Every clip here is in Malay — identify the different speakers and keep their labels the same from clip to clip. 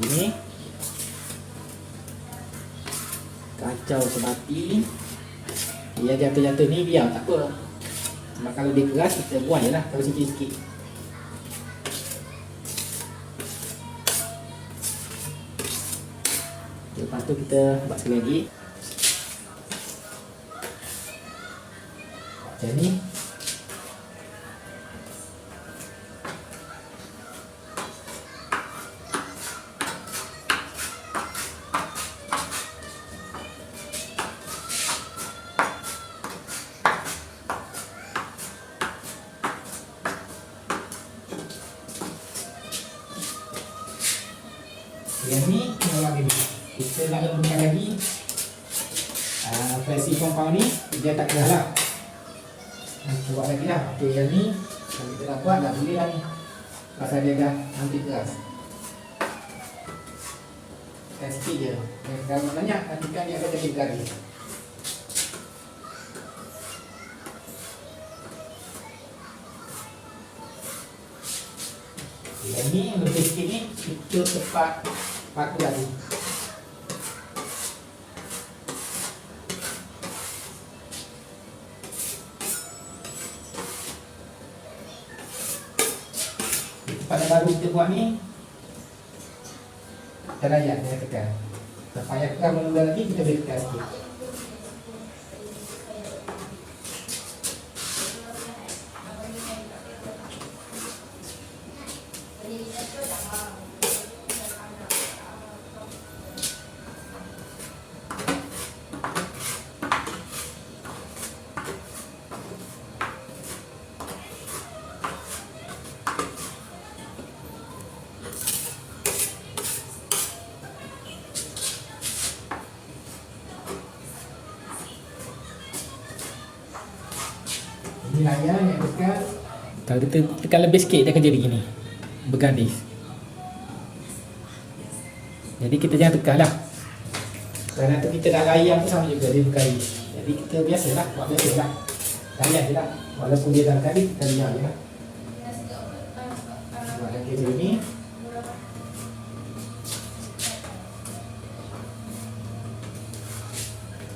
Speaker 1: Gini kacau sebati. Dia jatuh-jatuh ni biar tak apa. Cuma kalau dia keras kita buang je lah, kalau sikit-sikit. Lepas tu kita buat sekali lagi. Macam ni. Yang ni kita buat gini. Kita nak lembutkan lagi presi kompang ni, dia tak keras lah. Kita buat lagi lah. Ok, yang ni kalau kita nak buat, tak boleh lah ni, pasal dia dah hampir keras. Tekan sikit je. Kalau banyak, nanti kan dia akan jadi garis. Yang ni lebih sikit ni, kita tepat paku lagi. Pada baru kita buat ni, kita layan, kita tekan. Tak payah tekan mula lagi, kita boleh tekan sikit. Ini layan yang tekan. Kalau kita tekan lebih sikit, dia akan jadi gini, bergaris. Jadi kita jangan tekan lah. Kerana tu kita dah layan pun sama juga, dia bergaris. Jadi kita biasalah, buat biasa lah. Layan je lah. Walaupun dia dah bergaris, kita lihat je lah. Buat lagi macam ni.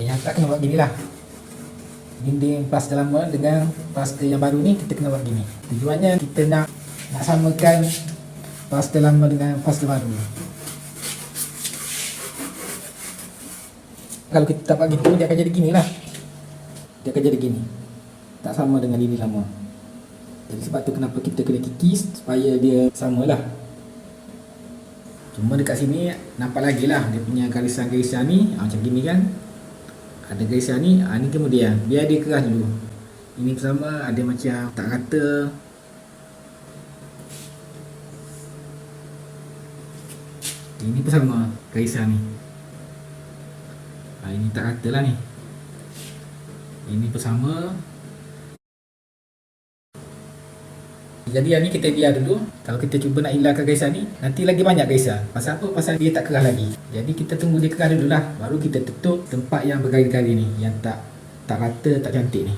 Speaker 1: Yang tak kena buat gini lah. Dinding plaster lama dengan plaster yang baru ni kita kena buat gini. Tujuannya kita nak samakan plaster lama dengan plaster baru. Kalau kita tak buat gitu, dia akan jadi gini lah. Dia akan jadi gini, tak sama dengan dinding lama. Jadi sebab tu kenapa kita kena kikis, supaya dia samalah. Cuma dekat sini nampak lagi lah dia punya garisan-garisan ni, macam gini kan. Ada garisan ni, ni kemudian biar dia keras dulu. Ini pertama ada macam tak rata. Ini pun sama garisan ni. Ini tak rata lah ni. Ini pun sama. Jadi yang ni kita biar dulu. Kalau kita cuba nak hilangkan garisan ni, nanti lagi banyak garisan. Pasal apa? Pasal dia tak keras lagi. Jadi kita tunggu dia keras dulu lah, baru kita tutup tempat yang bergaris-garis ni, yang tak rata, tak cantik ni.